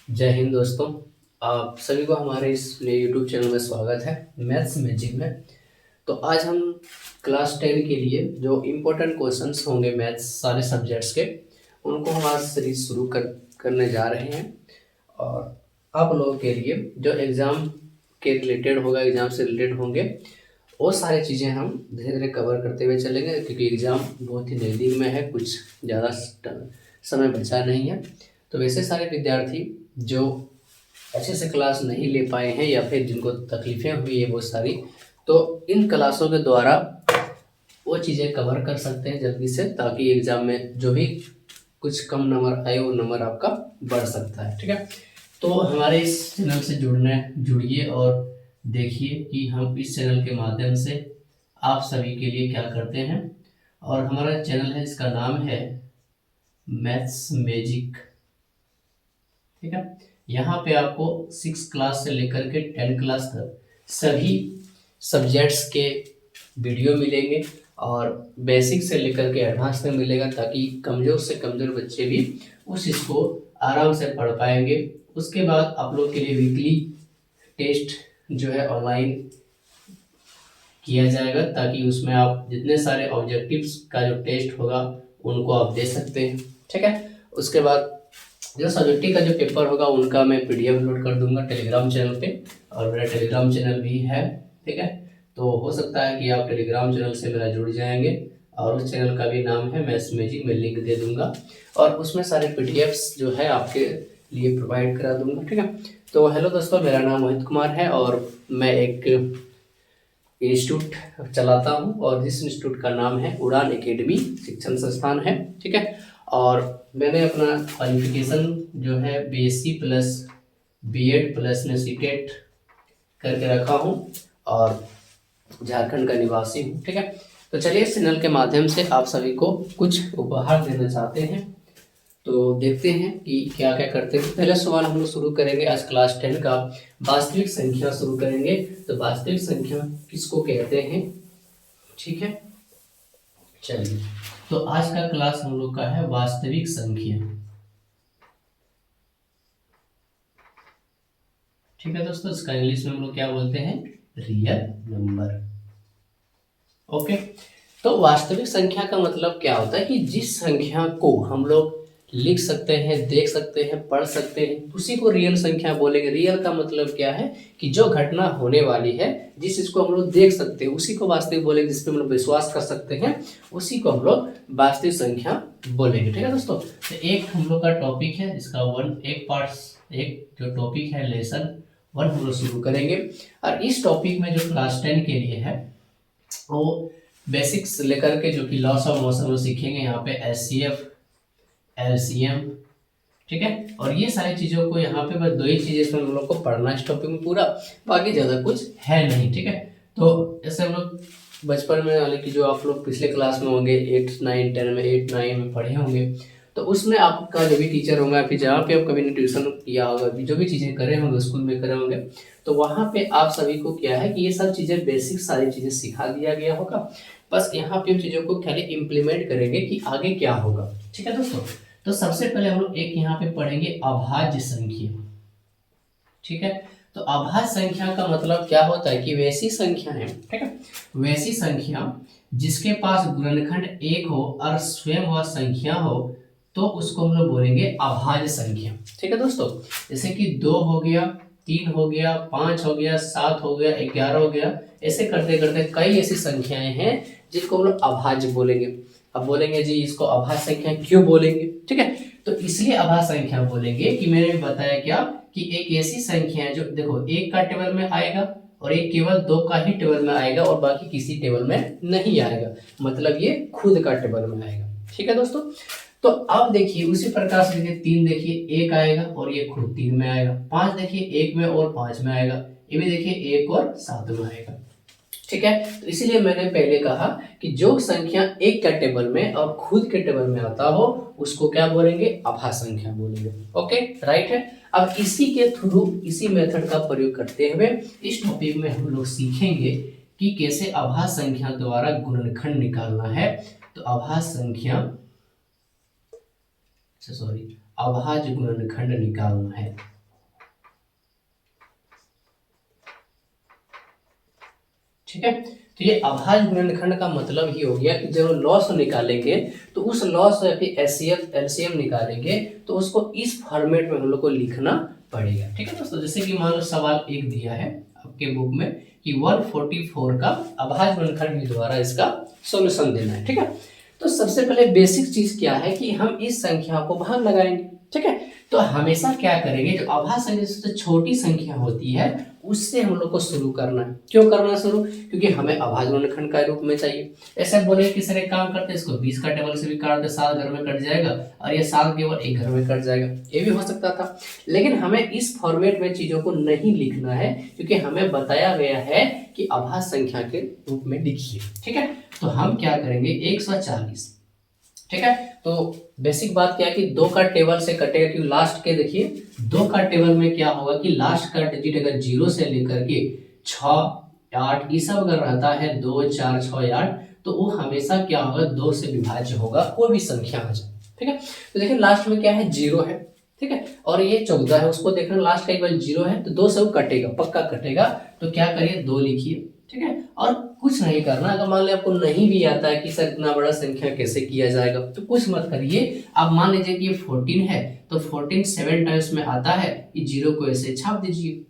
जय हिंद दोस्तों। आप सभी को हमारे इस यूट्यूब चैनल में स्वागत है मैथ्स मैजिक में। तो आज हम क्लास 10 के लिए जो इम्पोर्टेंट क्वेश्चंस होंगे मैथ्स सारे सब्जेक्ट्स के, उनको हम आज सीरीज शुरू करने जा रहे हैं। और आप लोगों के लिए जो एग्ज़ाम के रिलेटेड होगा, एग्ज़ाम से रिलेटेड होंगे, वो सारी चीज़ें हम धीरे धीरे कवर करते हुए चलेंगे, क्योंकि एग्ज़ाम बहुत ही नज़दीक में है, कुछ ज़्यादा समय बचा नहीं है। तो वैसे सारे विद्यार्थी जो अच्छे से क्लास नहीं ले पाए हैं या फिर जिनको तकलीफ़ें हुई है वो सारी, तो इन क्लासों के द्वारा वो चीज़ें कवर कर सकते हैं जल्दी से, ताकि एग्ज़ाम में जो भी कुछ कम नंबर आए वो नंबर आपका बढ़ सकता है। ठीक है, तो हमारे इस चैनल से जुड़िए और देखिए कि हम इस चैनल के माध्यम से आप सभी के लिए क्या करते हैं। और हमारा चैनल है, इसका नाम है मैथ्स मैजिक। ठीक है, यहाँ पे आपको 6 क्लास से लेकर के 10 क्लास तक सभी सब्जेक्ट्स के वीडियो मिलेंगे और बेसिक से लेकर के एडवांस तक मिलेगा, ताकि कमज़ोर से कमज़ोर बच्चे भी उस चीज़ को आराम से पढ़ पाएंगे। उसके बाद आप लोग के लिए वीकली टेस्ट जो है ऑनलाइन किया जाएगा, ताकि उसमें आप जितने सारे ऑब्जेक्टिव्स का जो टेस्ट होगा उनको आप दे सकते हैं। ठीक है, उसके बाद जो सब्जेक्टिव का जो पेपर होगा उनका मैं पीडीएफ लोड कर दूंगा टेलीग्राम चैनल पे, और मेरा टेलीग्राम चैनल भी है। ठीक है, तो हो सकता है कि आप टेलीग्राम चैनल से मेरा जुड़ जाएंगे, और उस चैनल का भी नाम है मैथ्स मैजिक, मैं लिंक दे दूंगा और उसमें सारे पीडीएफ्स जो है आपके लिए प्रोवाइड करा दूंगा। ठीक है, तो हेलो दोस्तों, मेरा नाम मोहित कुमार है और मैं एक इंस्टीट्यूट चलाता हूँ, और जिस इंस्टीट्यूट का नाम है उड़ान एकेडमी शिक्षण संस्थान है। ठीक है, और मैंने अपना क्वालिफिकेशन जो है बीएससी प्लस बीएड प्लस में सीटेट करके रखा हूँ, और झारखंड का निवासी हूँ। ठीक है, तो चलिए इस चैनल के माध्यम से आप सभी को कुछ उपहार देना चाहते हैं, तो देखते हैं कि क्या क्या करते हैं। पहला सवाल हम लोग शुरू करेंगे आज क्लास 10 का, वास्तविक संख्या शुरू करेंगे। तो वास्तविक संख्या किसको कहते हैं? ठीक है, चलिए, तो आज का क्लास हम लोग का है वास्तविक संख्या। ठीक है दोस्तों, इसका इंग्लिश में हम लोग क्या बोलते हैं? Real number. ओके, तो वास्तविक संख्या का मतलब क्या होता है कि जिस संख्या को हम लोग लिख सकते हैं, देख सकते हैं, पढ़ सकते हैं, उसी को रियल संख्या बोलेंगे। रियल का मतलब क्या है कि जो घटना होने वाली है, जिस चीज को हम लोग देख सकते हैं उसी को वास्तविक बोलेंगे, जिस पे हम लोग विश्वास कर सकते हैं उसी को हम लोग वास्तविक संख्या बोलेंगे। ठीक है दोस्तों, तो एक हम लोग का टॉपिक है, इसका एक जो टॉपिक है लेसन 1 हम लोग शुरू करेंगे। और इस टॉपिक में जो क्लास 10 के लिए है वो बेसिक्स लेकर के, जो कि लॉस ऑफ मोशन वो सीखेंगे यहाँ पे, एचसीएफ, एलसीएम। ठीक है, और ये सारी चीज़ों को यहाँ पे बस 2 ही चीज़ें इसमें हम लोग को पढ़ना है इस टॉपिक में पूरा, बाकी ज़्यादा कुछ है नहीं। ठीक है, तो जैसे हम लोग बचपन में, यानी कि जो आप लोग पिछले क्लास में होंगे 8 9 10 में 8 9 में पढ़े होंगे, तो उसमें आपका जो भी टीचर होगा, फिर जहाँ पे आप कभी ने ट्यूशन किया होगा, जो भी चीज़ें करे होंगे स्कूल में करे होंगे, तो वहाँ पे आप सभी को क्या है कि ये सब चीज़ें बेसिक सारी चीज़ें सिखा दिया गया होगा। बस यहाँ पे उन चीज़ों को खाली इम्प्लीमेंट करेंगे कि आगे क्या होगा। ठीक है दोस्तों, तो सबसे पहले हम लोग एक यहाँ पे पढ़ेंगे अभाज्य संख्या। ठीक है, तो अभाज्य संख्या का मतलब क्या होता है कि वैसी संख्या है, ठीक है, वैसी संख्या जिसके पास गुणनखंड 1 हो और स्वयं वह संख्या हो, तो उसको हम लोग बोलेंगे अभाज्य संख्या। ठीक है दोस्तों, जैसे कि 2 हो गया, 3 हो गया, 5 हो गया, 7 हो गया, 11 हो गया, ऐसे करते करते कई ऐसी संख्याएं हैं जिनको हम लोग अभाज्य बोलेंगे। अब बोलेंगे जी इसको अभाज्य संख्या क्यों बोलेंगे? ठीक है, तो इसलिए अभाज्य संख्या बोलेंगे कि मैंने बताया क्या कि एक ऐसी संख्या है जो देखो 1 का टेबल में आएगा और एक केवल 2 का ही टेबल में आएगा और बाकी किसी टेबल में नहीं आएगा, मतलब ये खुद का टेबल में आएगा। ठीक है दोस्तों, तो अब देखिए उसी प्रकार से देखिए 3 देखिए 1 आएगा और ये खुद 3 में आएगा, 5 देखिए 1 में और 5 में आएगा, ये भी देखिए 1 और 7 में आएगा। ठीक है, तो इसीलिए मैंने पहले कहा कि जो संख्या 1 का टेबल में और खुद के टेबल में आता हो उसको क्या बोलेंगे? अभाज्य संख्या बोलेंगे। ओके, राइट है। अब इसी के थ्रू, इसी मेथड का प्रयोग करते हुए इस टॉपिक में हम लोग सीखेंगे कि कैसे अभाज्य संख्या द्वारा गुणनखंड निकालना है। तो अभाज्य गुणनखंड निकालना है। ठीक है। तो ये अभाज्य गुणनखंड का मतलब ही हो गया कि जब लॉस निकालेंगे तो उस लॉस या फिर एचसीएफ एलसीएम निकालेंगे तो उसको इस फॉर्मेट में हम लोग को लिखना पड़ेगा। ठीक है दोस्तों, जैसे कि मान लो सवाल एक दिया है आपके बुक में कि 144 का अभाज्य गुणनखंड के द्वारा इसका सॉल्यूशन देना है। ठीक है, तो सबसे पहले बेसिक चीज क्या है कि हम इस संख्या को भाग लगाएंगे। ठीक है, तो हमेशा क्या करेंगे, जो अभाज्य संख्या सबसे छोटी संख्या होती है उससे हम लोग को शुरू करना है। क्यों करना शुरू, क्योंकि हमें अभाज्य गुणनखंड का रूप में चाहिए। ऐसे बोले किसी ने काम करते इसको 20 का टेबल से भी काट दे, 7 घर में कट जाएगा, और ये 7 केवल एक घर में कट जाएगा, ये भी हो सकता था। लेकिन हमें इस फॉर्मेट में चीजों को नहीं लिखना है, क्योंकि हमें बताया गया है कि अभाज्य संख्या के रूप में लिखिए। ठीक है, तो हम क्या करेंगे 140। ठीक है, तो बेसिक बात क्या है कि 2 का टेबल से कटेगा, क्योंकि लास्ट के देखिए 2 का टेबल में क्या होगा कि लास्ट का डिजिट अगर 0 से लेकर के 6, 8 ये सब अगर रहता है 2, 4, 6, 8 तो वो हमेशा क्या होगा 2 से विभाज्य होगा, कोई भी संख्या आ जाए। ठीक है, तो देखिए लास्ट में क्या है 0 है। ठीक है, और ये 14 है, उसको देखना लास्ट का केवल 0 है तो 2 से वो कटेगा, पक्का कटेगा। तो क्या करिए 2 लिखिए। ठीक है, और कुछ नहीं करना। अगर मान लिया आपको नहीं भी आता है कि सर इतना बड़ा संख्या कैसे किया जाएगा तो कुछ मत करिए। आप मान लीजिए कि ये 14 है तो 14 7 टाइम्स में आता है, ये 0 को ऐसे छाप दीजिए।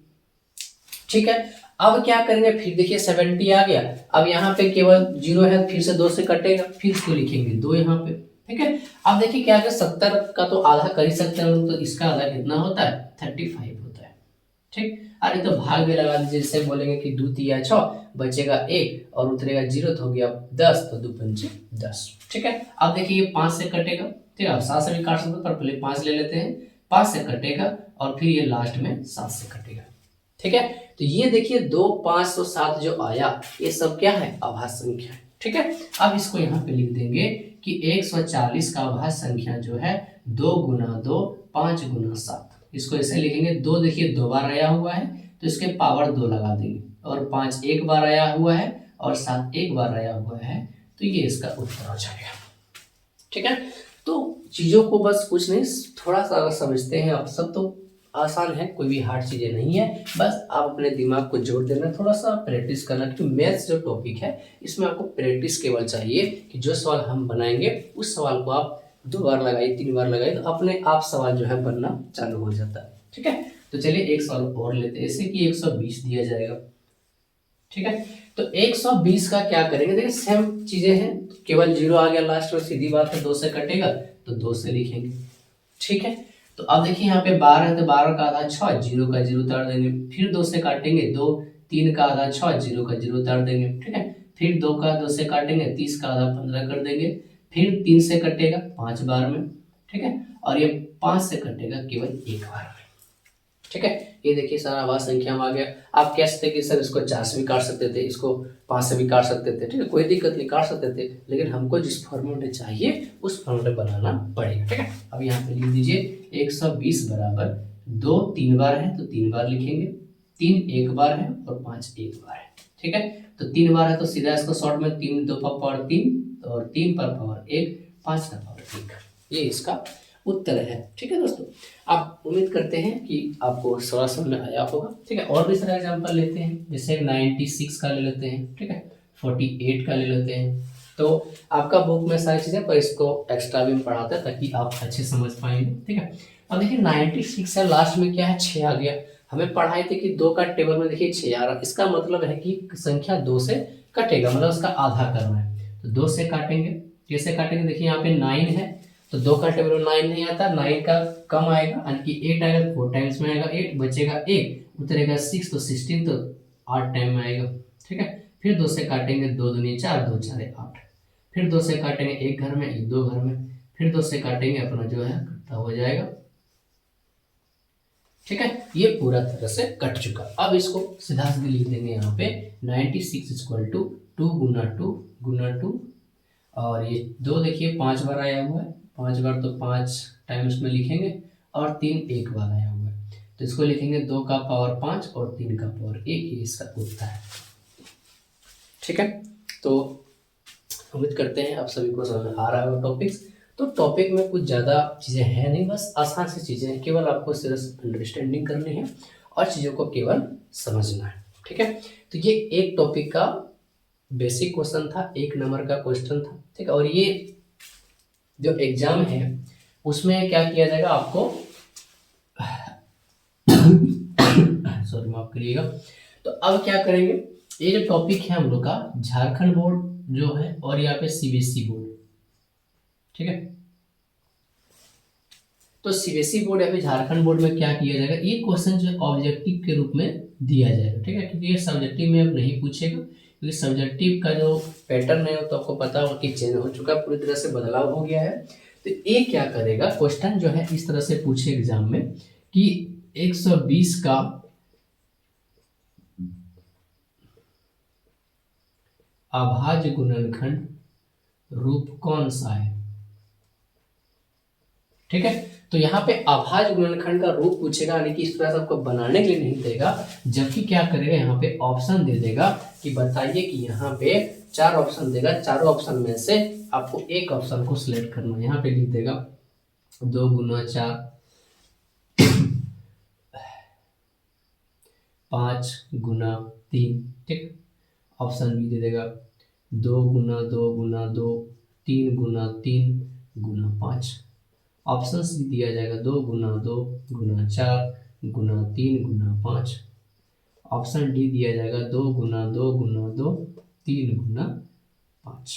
ठीक है, अब क्या करेंगे, फिर देखिए 70 आ गया, अब यहाँ पे केवल 0 है, फिर से 2 से कटेगा, फिर इसको लिखेंगे 2 यहाँ पे। ठीक है, अब देखिए क्या 70 का तो आधा कर ही सकते हैं, तो इसका आधा कितना होता है 35 होता है। ठीक, अरे तो भाग में लगा दीजिए, जैसे बोलेंगे कि 2 तिया 6 बचेगा 1 और उतरेगा 0 तो हो गया 10, तो 2 पंचे 10। ठीक है, अब देखिए ये 5 से कटेगा। ठीक है, 7 से भी काट सकते पर पहले 5 ले लेते हैं, 5 से कटेगा और फिर ये लास्ट में 7 से कटेगा। ठीक है, तो ये देखिए 2, 5 तो 7 जो आया ये सब क्या है अभाज्य संख्या है। ठीक है, अब इसको यहाँ पे लिख देंगे कि 140 का अभाज्य संख्या जो है 2 गुना 2 5 गुना 7। इसको ऐसे लिखेंगे, 2 देखिए 2 बार आया हुआ है तो इसके पावर 2 लगा देंगे, और 5 एक बार आया हुआ है और 7 एक बार आया हुआ है, तो ये इसका उत्तर हो जाएगा। ठीक है, तो चीजों को बस कुछ नहीं, थोड़ा सा अगर समझते हैं आप सब तो आसान है, कोई भी हार्ड चीजें नहीं है। बस आप अपने दिमाग को जोड़ देना, थोड़ा सा प्रैक्टिस करना, क्योंकि मैथ्स जो टॉपिक है इसमें आपको प्रैक्टिस केवल चाहिए कि जो सवाल हम बनाएंगे उस सवाल को आप 2 बार लगाइए 3 बार लगाइए तो अपने आप सवाल जो है बनना चालू हो जाता है। ठीक है, तो चलिए एक सवाल और लेते हैं, जैसे कि 120 दिया जाएगा। ठीक है, तो 120 का क्या करेंगे, देखिए सेम चीजें हैं, केवल 0 आ गया लास्ट में, सीधी बात है 2 से कटेगा तो 2 से लिखेंगे। ठीक है, तो अब देखिए यहाँ पे 12 है तो 12 का आधा 6, 0 का 0 उतार देंगे, फिर 2 से काटेंगे 2, 3 का आधा 6, 0 का 0 उतार देंगे। ठीक है, फिर 2 का 2 से काटेंगे, 30 का आधा 15 कर देंगे, फिर 3 से कटेगा 5 बार में। ठीक है, और ये 5 से कटेगा केवल 1 बार में। ठीक है, ये देखिए सारा अभाज्य संख्या में आ गया। आप कह सकते कि सर इसको 4 से भी काट सकते थे, इसको 5 से भी काट सकते थे। ठीक है, कोई दिक्कत नहीं, काट सकते थे, लेकिन हमको जिस फॉर्मूले में चाहिए उस फॉर्मूले बनाना पड़ेगा। ठीक है, अब यहाँ पे लिख दीजिए 120 बराबर 2 3 बार है तो 3 बार लिखेंगे, 3 एक बार है और 5 एक बार है। ठीक है, तो 3 बार है तो सीधा इसको शॉर्ट में 3 2 पर पावर 3 और 3 पर पावर 1, 5 का पावर 1, ये इसका उत्तर है। ठीक है दोस्तों, आप उम्मीद करते हैं कि आपको सवाल समझ में आया होगा। ठीक है, और भी सारे एग्जांपल लेते हैं, जैसे 96 का ले लेते हैं। ठीक है, 48 का ले लेते हैं। तो आपका बुक में सारी चीजें, पर इसको एक्स्ट्रा भी हम पढ़ाते हैं ताकि आप अच्छे समझ पाएंगे। ठीक है, अब देखिए 96 है, लास्ट में क्या है 6 आ गया। हमें पढ़ाई थी कि 2 का टेबल में देखिए 6 आ रहा, इसका मतलब है कि संख्या 2 से कटेगा, मतलब उसका आधा करना है। तो 2 से काटेंगे, कैसे काटेंगे, देखिए यहाँ पे 9 है तो 2 का टेबल में 9 नहीं आता, 9 का कम आएगा, यानी कि 8 आएगा, 4 टाइम्स में आएगा 8, बचेगा 1, उतरेगा 6 तो 16 तो 8 टाइम में आएगा। ठीक है, फिर 2 से काटेंगे, 2 दूनी 4, 2 4 8, फिर 2 से काटेंगे, एक घर में एक 2 घर में, फिर 2 से काटेंगे, अपना जो है कटता हो जाएगा। ठीक है, ये पूरा तरह से कट चुका। अब इसको सीधा सीधे लिख देंगे यहाँ पे 96 इक्वल टू 2 गुना 2 गुना 2, और ये 2 देखिए 5 बार आया हुआ है, 5 बार तो 5 टाइम उसमें लिखेंगे, और 3 एक बार आया हुआ है तो इसको लिखेंगे 2 का पावर 5 और 3 का पावर 1, ये इसका उत्तर है। ठीक है, तो उम्मीद करते हैं आप सभी को समझ में आ रहा होगा टॉपिक्स। तो टॉपिक में कुछ ज़्यादा चीज़ें हैं नहीं, बस आसान सी चीज़ें हैं, केवल आपको सिर्फ अंडरस्टैंडिंग करनी है और चीज़ों को केवल समझना है। ठीक है, तो ये एक टॉपिक का बेसिक क्वेश्चन था, 1 नंबर का क्वेश्चन था, ठीक है। और ये जो एग्जाम है उसमें क्या किया जाएगा आपको, सॉरी माफ करिएगा। तो अब क्या करेंगे, ये जो टॉपिक है हम लोग का झारखंड बोर्ड जो है और यहाँ पे सीबीएसई बोर्ड, ठीक है। तो सीबीएसई बोर्ड या फिर झारखंड बोर्ड में क्या किया जाएगा, ये क्वेश्चन जो ऑब्जेक्टिव के रूप में दिया जाएगा, ठीक है। क्योंकि ये सब्जेक्टिव में अब नहीं पूछेगा, क्योंकि सब्जेक्टिव का जो पैटर्न है तो आपको पता होगा कि चेंज हो चुका है, पूरी तरह से बदलाव हो गया है। तो ये क्या करेगा, क्वेश्चन जो है इस तरह से पूछे एग्जाम में कि 120 का अभाज्य गुणनखंड रूप कौन सा है, ठीक है। तो यहाँ पे अभाज्य गुणनखंड का रूप पूछेगा, यानी कि इस तरह से आपको बनाने के लिए नहीं देगा, जबकि क्या करेगा यहाँ पे ऑप्शन दे देगा कि बताइए कि यहाँ पे 4 ऑप्शन देगा, चारों ऑप्शन में से आपको एक ऑप्शन को सिलेक्ट करना है। यहाँ पे लिख देगा 2 गुना 4, 5 गुना 3, ठीक। ऑप्शन बी दे देगा 2 गुना 2 गुना 2, 3 गुना 3 गुना 5। ऑप्शन सी दिया जाएगा 2 गुना 2 गुना 4 गुना 3 गुना 5। ऑप्शन डी दिया जाएगा 2 गुना 2 गुना 2 3 गुना 5,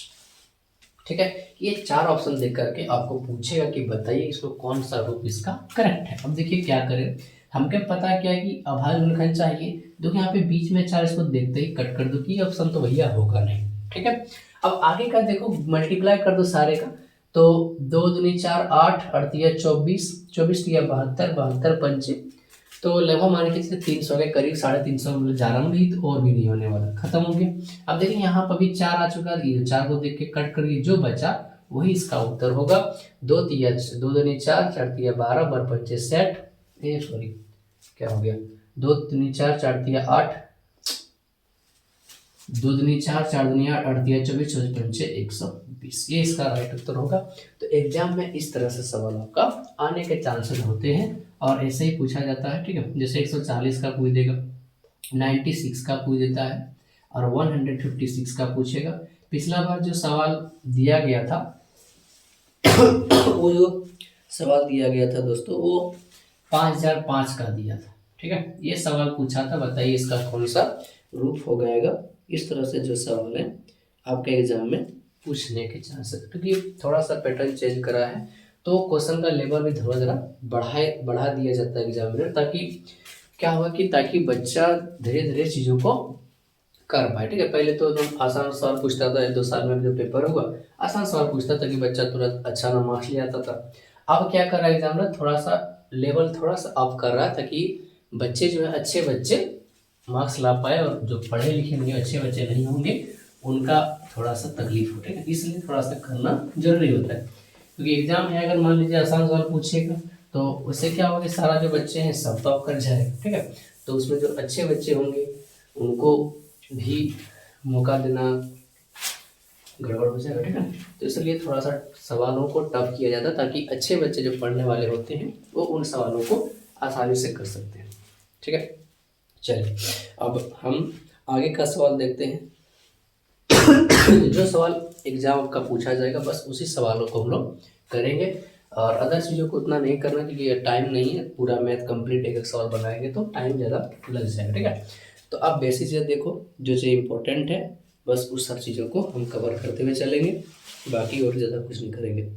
ठीक है। ये 4 ऑप्शन देख करके आपको पूछेगा कि बताइए इसको कौन सा रूप इसका करेक्ट है। अब देखिए क्या करें, हमको पता क्या है कि अभाज्य गुणनखंड चाहिए, देखो यहाँ पे बीच में 4, इसको देखते ही कट कर दो कि ये ऑप्शन तो भैया होगा नहीं, ठीक है। अब आगे का देखो, मल्टीप्लाई कर दो सारे का, तो 2 दूनी 4 8 अड़तिया 24, 24 तिया 72, 72 पंचे, तो लगभग मान के चलिए 300 के करीब, 350 जा रहा हूँ भी, तो और भी नहीं होने वाला, खत्म हो गया। अब देखिए यहाँ पर भी 4 आ चुका है, ये 4 को देख के कट करिए, जो बचा वही इसका उत्तर होगा। 2 तिया 2 दूनी 4, 4 तिया 12, बर पंचे 60, सॉरी क्या हो गया, 2 दूनी 4, 4 तिया 8, 2 दूनी 4, 4 दूनी 8, 8 तिया 24, 24 पंचे 120, ये इसका राइट उत्तर होगा। तो एग्जाम में इस तरह से सवाल आपका आने के चांसेस होते हैं और ऐसे ही पूछा जाता है, ठीक है। जैसे 140 का पूछ देगा, 96 का पूछ देता है और 156 का पूछेगा। पिछला बार जो सवाल दिया गया था वो जो सवाल दिया गया था दोस्तों, वो 5005 का दिया था, ठीक है। ये सवाल पूछा था, बताइए इसका कौन सा रूप हो जाएगा। इस तरह से जो सवाल है आपके एग्जाम में पूछने के चांसेस, क्योंकि थोड़ा सा पैटर्न चेंज करा है तो क्वेश्चन का लेवल भी थोड़ा जरा बढ़ा दिया जाता है एग्जाम में, ताकि क्या होगा कि ताकि बच्चा धीरे धीरे चीज़ों को कर पाए, ठीक है। पहले तो एकदम आसान सवाल पूछता था, 1-2 साल में जो पेपर होगा आसान सवाल पूछता था कि बच्चा तुरंत अच्छा ना मार्क्स ले आता था। अब क्या कर रहा है एग्जाम में, थोड़ा सा लेवल थोड़ा सा अप कर रहा है, ताकि बच्चे जो है अच्छे बच्चे मार्क्स ला पाए, और जो पढ़े लिखे नहीं अच्छे बच्चे नहीं होंगे उनका थोड़ा सा तकलीफ हो, ठीक है। इसलिए थोड़ा सा करना जरूरी होता है, क्योंकि एग्जाम में अगर मान लीजिए आसान सवाल पूछेगा तो उससे क्या होगा, सारा जो बच्चे हैं सब टॉप कर जाएगा, ठीक है। तो उसमें जो अच्छे बच्चे होंगे उनको भी मौका देना गड़बड़ हो जाएगा, ठीक है। तो इसलिए थोड़ा सा सवालों को टफ किया जाता है, ताकि अच्छे बच्चे जो पढ़ने वाले होते हैं वो उन सवालों को आसानी से कर सकते हैं, ठीक है। चलिए अब हम आगे का सवाल देखते हैं। जो सवाल एग्जाम का पूछा जाएगा बस उसी सवालों को हम लोग करेंगे, और अदर चीज़ों को उतना नहीं करना, क्योंकि टाइम नहीं है, पूरा मैथ कंप्लीट एक एक सवाल बनाएंगे तो टाइम ज़्यादा लग जाएगा, ठीक है। तो आप बेसिक चीज़ें देखो, जो चीज़ इंपॉर्टेंट है बस उस सब चीज़ों को हम कवर करते हुए चलेंगे, बाकी और ज़्यादा कुछ नहीं करेंगे।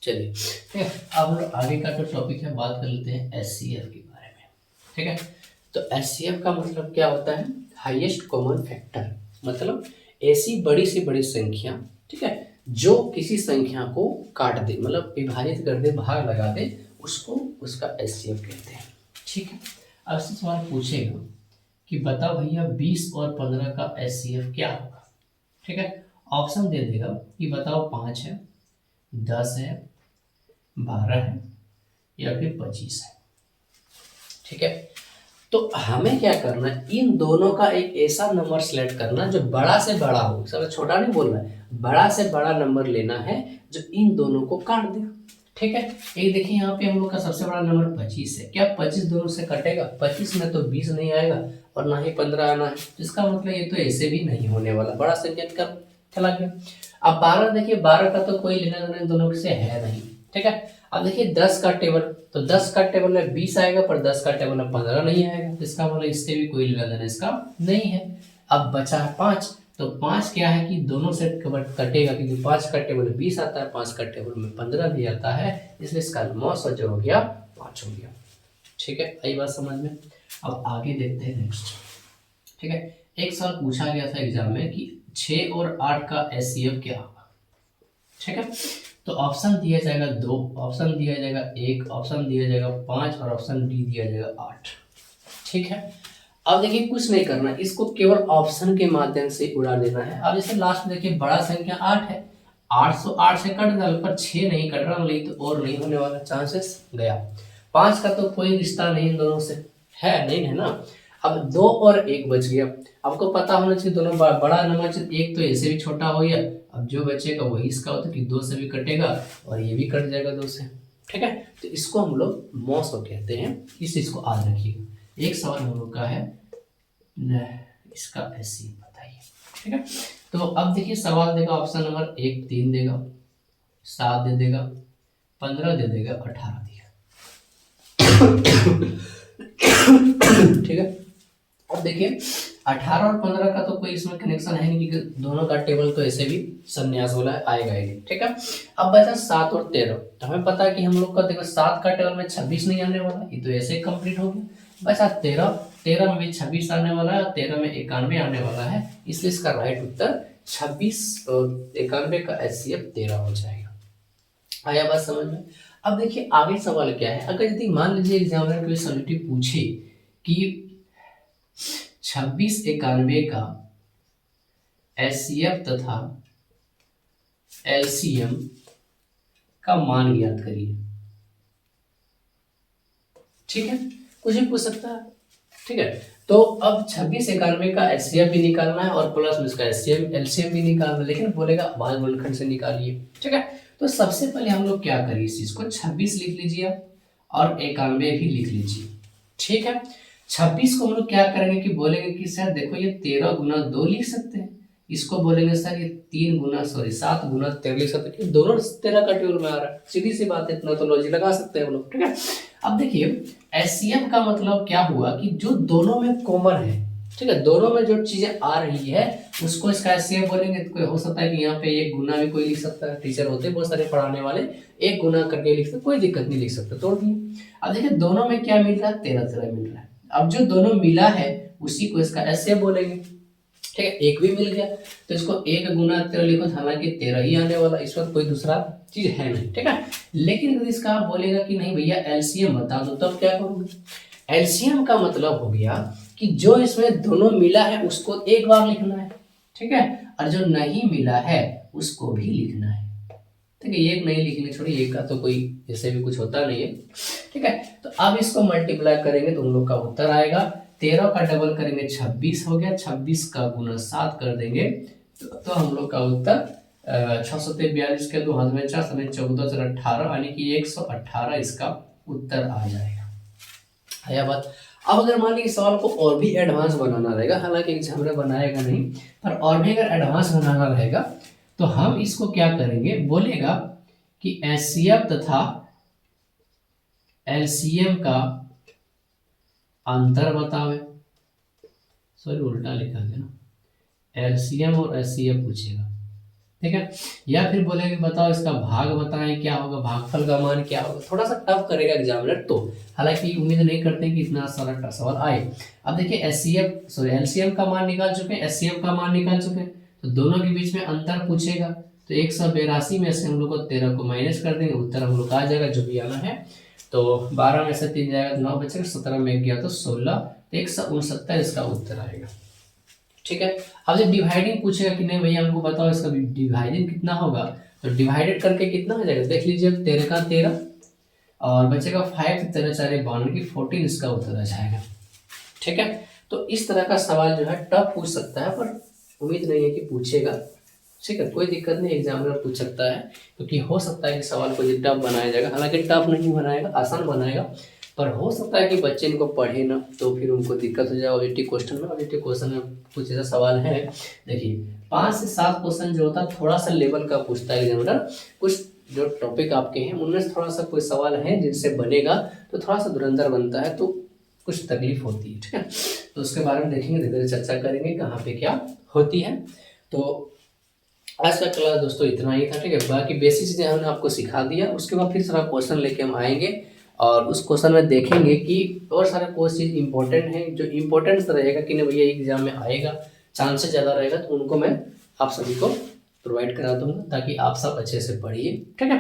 चलिए ठीक है, अब हम लोग आगे का जो टॉपिक है बात कर लेते हैं एचसीएफ के बारे में, ठीक है। तो एचसीएफ का मतलब क्या होता है, हाईएस्ट कॉमन फैक्टर, मतलब ऐसी बड़ी से बड़ी संख्या, ठीक है, जो किसी संख्या को काट दे, मतलब विभाजित कर दे, भाग लगा दे, उसको उसका एचसीएफ कहते हैं, ठीक है। अब से सवाल पूछेगा कि बताओ भैया 20 और 15 का एचसीएफ क्या होगा, ठीक है। ऑप्शन दे देगा कि बताओ 5 है, 10 है, 12 है या फिर 25 है। ठीक है, तो हमें क्या करना है, इन दोनों का एक ऐसा नंबर सेलेक्ट करना जो बड़ा से बड़ा हो, सब छोटा नहीं बोलना है, बड़ा से बड़ा नंबर लेना है जो इन दोनों को काट दे। ठीक है, एक देखिए यहाँ पे हम लोग का सबसे बड़ा नंबर 25 है। क्या 25 दोनों से कटेगा? 25 में तो 20 नहीं आएगा और ना ही 15 आना है, जिसका मतलब ये तो ऐसे भी नहीं होने वाला, बड़ा संख्या का चला गया। अब 12 देखिए, 12 का तो कोई लेना देना दोनों से है नहीं। ठीक है, अब देखिए 10 का टेबल, तो 10 का टेबल में 20 आएगा पर 10 का टेबल में 15 नहीं आएगा, इसका मतलब इससे भी कोई लेना देना इसका नहीं है। अब बचा है 5, तो 5 क्या है कि दोनों से कटेगा, क्योंकि 5 का टेबल में 20 आता है, 5 का टेबल में 15 भी आता है, इसलिए इसका मौसम जो हो गया 5 हो गया। ठीक है, आई बात समझ में। अब आगे देखते हैं नेक्स्ट। ठीक है, एक सवाल पूछा गया था एग्जाम में कि 6 और 8 का एचसीएफ क्या होगा। ठीक है, तो ऑप्शन दिया जाएगा 2, ऑप्शन दिया जाएगा 1, ऑप्शन दिया जाएगा 5 और ऑप्शन डी दिया जाएगा 8। ठीक है, अब देखिए कुछ नहीं करना, इसको केवल ऑप्शन के माध्यम से उड़ा देना है। अब जैसे लास्ट में देखिए बड़ा संख्या 8 है, 808 से कट गया पर 6 नहीं कट रहा, नहीं तो और नहीं होने वाला, चांसेस गया। 5 का तो कोई रिश्ता नहीं इन दोनों से है, नहीं है ना। अब 2 और 1 बच गया, आपको पता होना चाहिए दोनों बड़ा नंबर चाहिए, एक तो ऐसे भी छोटा हो गया, अब जो बचेगा वही इसका होता है कि 2 से भी कटेगा और ये भी कट जाएगा 2 से। ठीक है, तो इसको हम लोग मौसम कहते हैं, इस चीज को याद रखिएगा। एक सवाल हम लोग का है इसका ऐसी बताइए। ठीक है, तो अब देखिए सवाल देगा ऑप्शन नंबर 1 3 देगा, 7 दे देगा, 15 दे देगा, 18 देगा। ठीक है, अब देखिए 18 और 15 का तो कोई इसमें कनेक्शन है नहीं, क्योंकि दोनों का टेबल तो ऐसे भी संन्यास वाला आएगा ही। ठीक है, अब बचा 7 और 13, तो हमें पता है कि हम लोग का देखो 7 का टेबल में 26 नहीं आने वाला, ये तो ऐसे ही कंप्लीट हो गया। बचा 13, 13 में भी 26 आने वाला है और 13 में 91 आने वाला है, इसलिए इसका राइट उत्तर 26 और 91 का एचसीएफ 13 हो जाएगा। आया बात समझ में। अब देखिए आगे सवाल क्या है, अगर यदि मान लीजिए एग्जामिनर कोई सॉल्यूटिव पूछे कि 26 91 का एचसीएफ तथा एलसीएम का मान ज्ञात करिए। ठीक है, कुछ भी पूछ सकता है। ठीक है, तो अब 26 91 का एचसीएफ भी निकालना है और प्लस में इसका एलसीएम भी निकालना है, लेकिन बोलेगा भाग वर्गखंड से निकालिए। ठीक है, तो सबसे पहले हम लोग क्या करिए, इस चीज को 26 लिख लीजिए और 91 भी लिख लीजिए। ठीक है, 26 को हम लोग क्या करेंगे कि बोलेंगे कि सर देखो ये 13 गुना 2 लिख सकते हैं, इसको बोलेंगे सर ये 7 गुना 13 लिख सकते हैं, दोनों 13 का टेबल में आ रहा है, सीधी सी बात है, इतना तो लॉजिक लगा सकते हैं हम लोग। ठीक है, अब देखिए एचसीएफ का मतलब क्या हुआ कि जो दोनों में कॉमन है, ठीक है, दोनों में जो चीजें आ रही है उसको इसका एचसीएफ बोलेंगे। तो कोई हो सकता है कि यहाँ पे 1 गुना भी कोई लिख सकता है, टीचर होते हैं बहुत सारे पढ़ाने वाले, 1 गुना करके लिख सकते, कोई दिक्कत नहीं, लिख सकते, तोड़ दिए। अब देखिए दोनों में क्या मिल रहा है, 13 मिल रहा है। अब जो दोनों मिला है उसी को इसका एचसीएफ बोलेंगे। ठीक है, 1 भी मिल गया तो इसको 1 गुना 13 लिखो, हालांकि 13 ही आने वाला, इस वक्त कोई दूसरा चीज है नहीं। ठीक है, लेकिन अगर इसका आप बोलेगा कि नहीं भैया एलसीएम बता दो, तब क्या करोगे? एलसीएम का मतलब हो गया कि जो इसमें दोनों मिला है उसको एक बार लिखना है। ठीक है, और जो नहीं मिला है उसको भी लिखना है। ठीक है, एक नहीं लिखने छोड़िए, एक का तो कोई जैसे भी कुछ होता नहीं है। ठीक है, तो अब इसको मल्टीप्लाई करेंगे तो उन लोग का उत्तर आएगा, 13 का डबल करेंगे 26 हो गया, 26 का गुना 7 कर देंगे तो हम लोग का उत्तर 642 के 2 हाथ में 4 समय 14 से 18 यानी कि 118 इसका उत्तर आ जाएगा। आया बात। अब अगर मान लीजिए सवाल को और भी एडवांस बनाना रहेगा, हालांकि एग्जामिनर बनाएगा नहीं, पर और भी अगर एडवांस बनाना रहेगा तो हम इसको क्या करेंगे, बोलेगा कि एचसीएफ तथा एलसीएम का अंतर बतावे, सॉरी उल्टा लिखा गया ना, एलसीएम और एचसीएफ पूछेगा। ठीक है, या फिर बोलेगा बताओ इसका भाग बताएं क्या होगा, भागफल का मान क्या होगा, थोड़ा सा टफ करेगा एग्जामिनर, तो हालांकि उम्मीद नहीं करते कि इतना सारा सवाल आए। अब देखिए एलसीएम का मान निकाल चुके हैं, एचसीएफ का मान निकाल चुके हैं, तो दोनों के बीच में अंतर पूछेगा, तो 182 में से हम लोग को 13 को माइनस कर देंगे, उत्तर हम लोग आ जाएगा जो भी आना है। तो 12 में से 3 जाएगा तो 9 बचेगा, 17 में गया तो 16, 169 इसका उत्तर आएगा। ठीक है, अब जब डिवाइडिंग पूछेगा कि नहीं भैया हमको बताओ इसका डिवाइडिंग कितना होगा, तो डिवाइडेड करके कितना हो जाएगा, देख लीजिए 13 का 13 और बचेगा 5 तेरह चारे 92 की 14 इसका उत्तर आ जाएगा। ठीक है, तो इस तरह का सवाल जो है टफ पूछ सकता है, पर उम्मीद नहीं है कि पूछेगा। ठीक है, कोई दिक्कत नहीं, एग्जामिनर पूछ सकता है, क्योंकि हो सकता है कि सवाल को टफ बनाया जाएगा, हालांकि टफ नहीं बनाएगा, आसान बनाएगा, पर हो सकता है कि बच्चे इनको पढ़े ना, तो फिर उनको दिक्कत हो जाए ऑब्जेक्टिव क्वेश्चन में। ऑब्जेक्टिव क्वेश्चन में कुछ ऐसा सवाल है, देखिए 5 से 7 क्वेश्चन जो होता है थोड़ा सा लेवल का पूछता है एग्जामिनर। कुछ जो टॉपिक आपके हैं उनमें से थोड़ा सा कोई सवाल है जिनसे बनेगा तो थोड़ा सा धुरंधर बनता है, तो कुछ तकलीफ होती है। ठीक है, तो उसके बारे में देखेंगे, धीरे धीरे चर्चा करेंगे कहाँ पे क्या होती है। तो आज का क्लास दोस्तों इतना ही था। ठीक है, बाकी बेसिक चीज़ें हमने आपको सिखा दिया, उसके बाद फिर सारा क्वेश्चन लेके हम आएंगे और उस क्वेश्चन में देखेंगे कि और सारा कोई चीज़ इंपॉर्टेंट है, जो इंपॉर्टेंस रहेगा कि नहीं भैया एग्जाम में आएगा, चांसेस ज़्यादा रहेगा, तो उनको मैं आप सभी को प्रोवाइड करा दूंगा ताकि आप सब अच्छे से पढ़िए। ठीक है,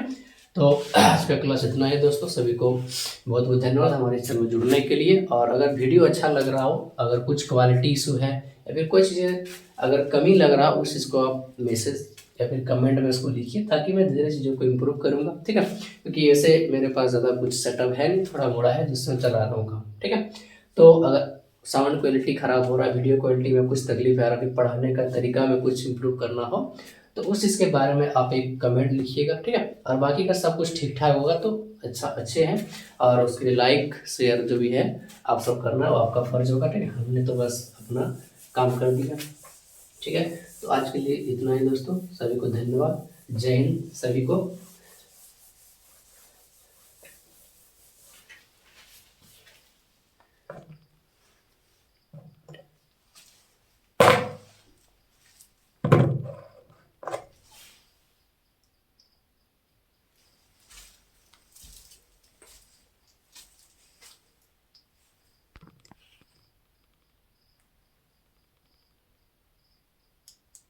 तो आज का क्लास इतना है दोस्तों, सभी को बहुत बहुत धन्यवाद हमारे चैनल में जुड़ने के लिए। और अगर वीडियो अच्छा लग रहा हो, अगर कुछ क्वालिटी इशू है या फिर कोई चीज़ें अगर कमी लग रहा हो, उस चीज़ को आप मैसेज या फिर कमेंट में उसको लिखिए, ताकि मैं धीरे चीज़ों को इम्प्रूव करूँगा। ठीक है, क्योंकि ऐसे मेरे पास ज़्यादा कुछ सेटअप है नहीं, थोड़ा मोड़ा है जिससे मैं चला रहा हूँ काम। ठीक है, तो अगर साउंड क्वालिटी ख़राब हो रहा है, वीडियो क्वालिटी में कुछ तकलीफ आ रहा है, पढ़ाने का तरीका में कुछ इम्प्रूव करना हो, तो उस चीज़ के बारे में आप एक कमेंट लिखिएगा। ठीक है, और बाकी का सब कुछ ठीक ठाक होगा तो अच्छा अच्छे हैं, और उसके लिए लाइक शेयर जो भी है आप सब करना, वो आपका फर्ज होगा। ठीक है, हमने तो बस अपना काम कर दिया। ठीक है, तो आज के लिए इतना ही दोस्तों, सभी को धन्यवाद, जय हिंद सभी को।